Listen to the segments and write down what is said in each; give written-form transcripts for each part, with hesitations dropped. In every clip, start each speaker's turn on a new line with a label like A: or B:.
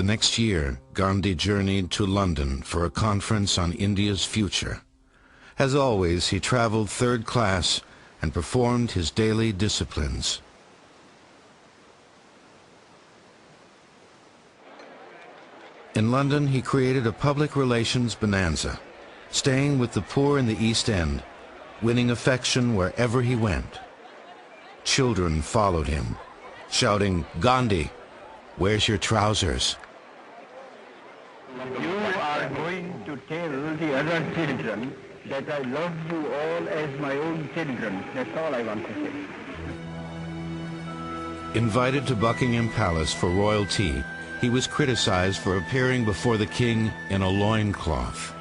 A: The next year, Gandhi journeyed to London for a conference on India's future. As always, he traveled third class and performed his daily disciplines. In London, he created a public relations bonanza, staying with the poor in the East End, winning affection wherever he went. Children followed him, shouting, "Gandhi, where's your trousers?"
B: You are going to tell the other children that I love you all as my own children. That's all I want to say.
A: Invited to Buckingham Palace for royal tea, he was criticized for appearing before the king in a loincloth.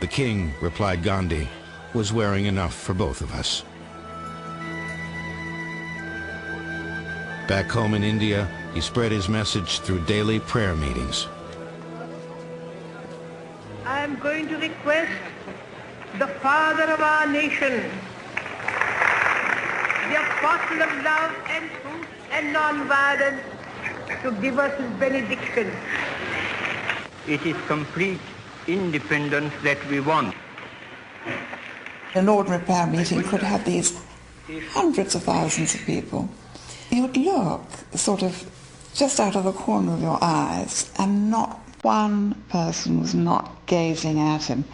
A: "The king," replied Gandhi, "was wearing enough for both of us." Back home in India, he spread his message through daily prayer meetings.
C: I am going to request the father of our nation, the apostle of love and truth and non-violence, to give us his benediction.
B: It is complete independence that we want.
D: An ordinary prayer meeting could have these hundreds of thousands of people. You would look sort of just out of the corner of your eyes, and not one person was not gazing at him,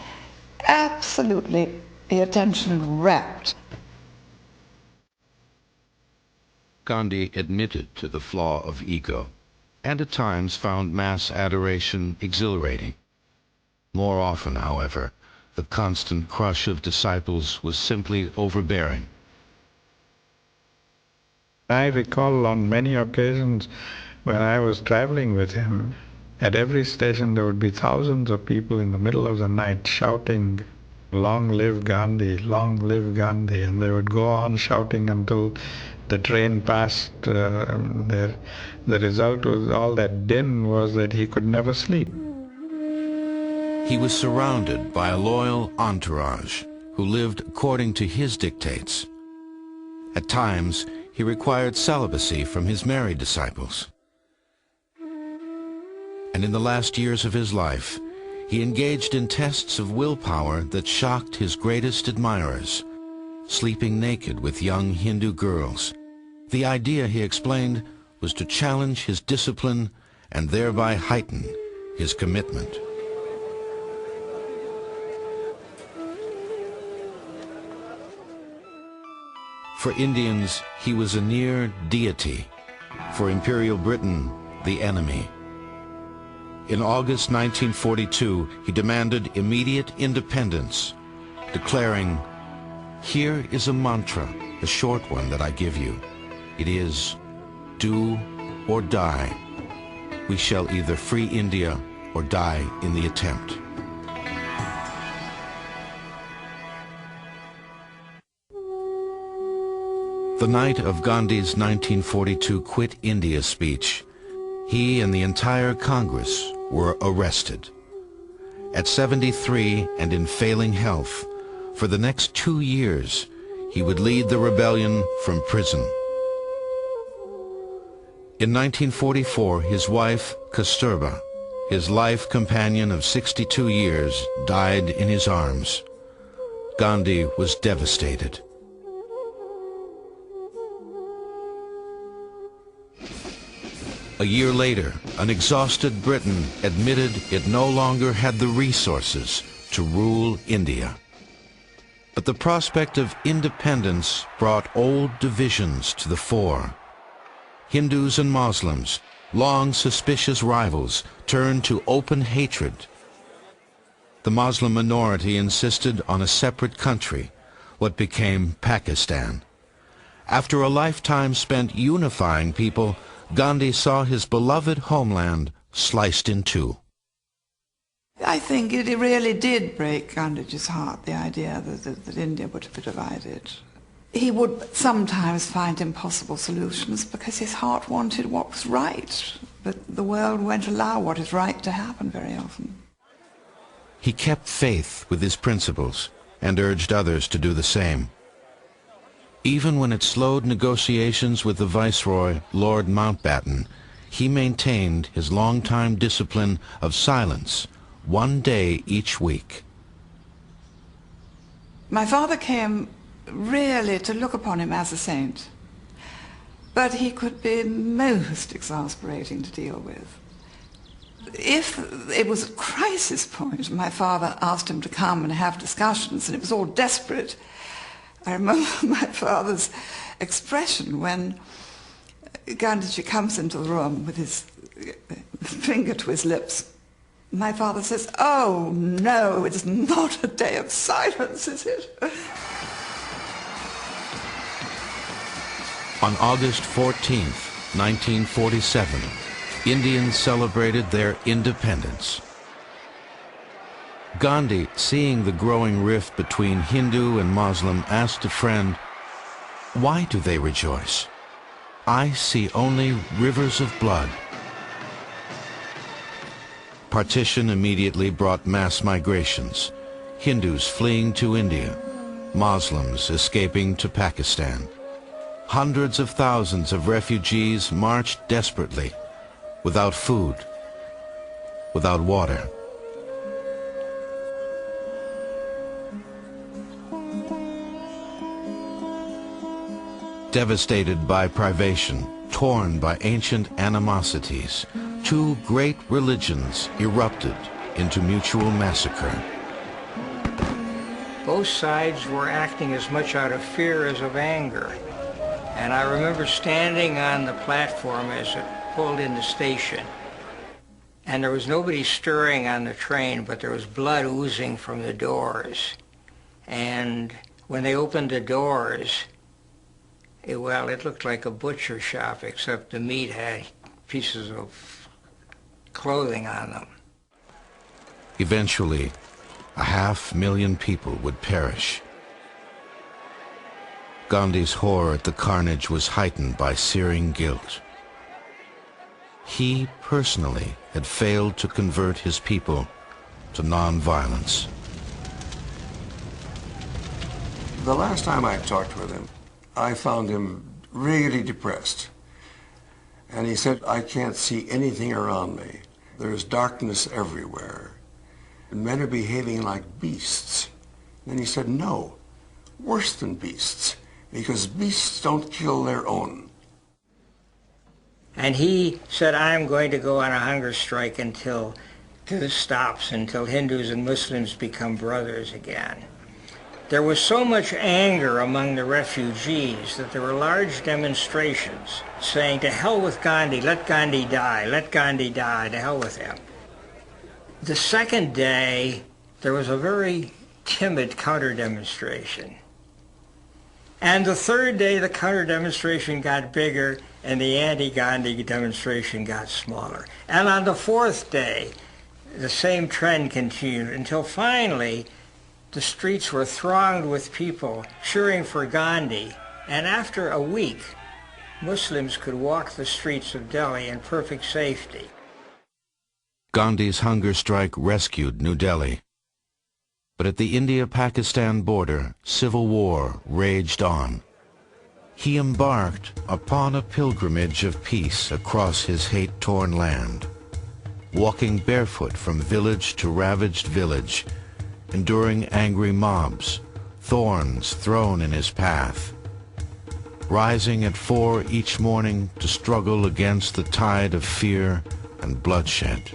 D: absolutely the attention rapt.
A: Gandhi admitted to the flaw of ego, and at times found mass adoration exhilarating. More often, however, the constant crush of disciples was simply overbearing.
E: I recall on many occasions when I was traveling with him, at every station there would be thousands of people in the middle of the night shouting, "Long live Gandhi, long live Gandhi," and they would go on shouting until the train passed there. The result was all that din was that he could never sleep.
A: He was surrounded by a loyal entourage who lived according to his dictates. At times, he required celibacy from his married disciples. And in the last years of his life, he engaged in tests of willpower that shocked his greatest admirers, sleeping naked with young Hindu girls. The idea, he explained, was to challenge his discipline and thereby heighten his commitment. For Indians, he was a near deity. For Imperial Britain, the enemy. In August 1942, he demanded immediate independence, declaring, "Here is a mantra, a short one that I give you. It is, do or die. We shall either free India or die in the attempt." The night of Gandhi's 1942 Quit India speech, he and the entire Congress were arrested. At 73 and in failing health, for the next 2 years, he would lead the rebellion from prison. In 1944, his wife, Kasturba, his life companion of 62 years, died in his arms. Gandhi was devastated. A year later, an exhausted Britain admitted it no longer had the resources to rule India. But the prospect of independence brought old divisions to the fore. Hindus and Muslims, long suspicious rivals, turned to open hatred. The Muslim minority insisted on a separate country, what became Pakistan. After a lifetime spent unifying people, Gandhi saw his beloved homeland sliced in two.
D: I think it really did break Gandhiji's heart, the idea that India would be divided. He would sometimes find impossible solutions because his heart wanted what was right, but the world won't allow what is right to happen very often.
A: He kept faith with his principles and urged others to do the same. Even when it slowed negotiations with the Viceroy, Lord Mountbatten, he maintained his long-time discipline of silence, one day each week.
D: My father came really to look upon him as a saint, but he could be most exasperating to deal with. If it was a crisis point, my father asked him to come and have discussions, and it was all desperate. I remember my father's expression when Gandhiji comes into the room with his finger to his lips. My father says, "Oh no, it is not a day of silence, is it?"
A: On August 14th, 1947, Indians celebrated their independence. Gandhi, seeing the growing rift between Hindu and Muslim, asked a friend, "Why do they rejoice? I see only rivers of blood." Partition immediately brought mass migrations, Hindus fleeing to India, Muslims escaping to Pakistan. Hundreds of thousands of refugees marched desperately, without food, without water. Devastated by privation, torn by ancient animosities, two great religions erupted into mutual massacre.
F: Both sides were acting as much out of fear as of anger. And I remember standing on the platform as it pulled into station. And there was nobody stirring on the train, but there was blood oozing from the doors. And when they opened the doors, it looked like a butcher shop, except the meat had pieces of clothing on them.
A: Eventually, 500,000 people would perish. Gandhi's horror at the carnage was heightened by searing guilt. He personally had failed to convert his people to non-violence.
G: The last time I talked with him, I found him really depressed. And he said, "I can't see anything around me. There's darkness everywhere. Men are behaving like beasts." Then he said, "No, worse than beasts, because beasts don't kill their own."
F: And he said, "I'm going to go on a hunger strike until this stops, until Hindus and Muslims become brothers again." There was so much anger among the refugees that there were large demonstrations saying, "To hell with Gandhi, let Gandhi die, let Gandhi die, to hell with him." The second day, there was a very timid counter-demonstration. And the third day, the counter-demonstration got bigger and the anti-Gandhi demonstration got smaller. And on the fourth day, the same trend continued until finally the streets were thronged with people cheering for Gandhi. And after a week, Muslims could walk the streets of Delhi in perfect safety.
A: Gandhi's hunger strike rescued New Delhi. But at the India-Pakistan border, civil war raged on. He embarked upon a pilgrimage of peace across his hate-torn land, walking barefoot from village to ravaged village, enduring angry mobs, thorns thrown in his path, rising at 4 each morning to struggle against the tide of fear and bloodshed.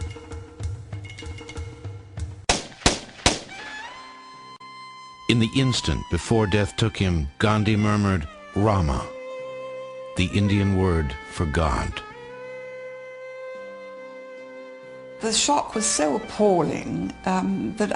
A: In the instant before death took him, Gandhi murmured, "Rama," the Indian word for God.
D: The shock was so appalling that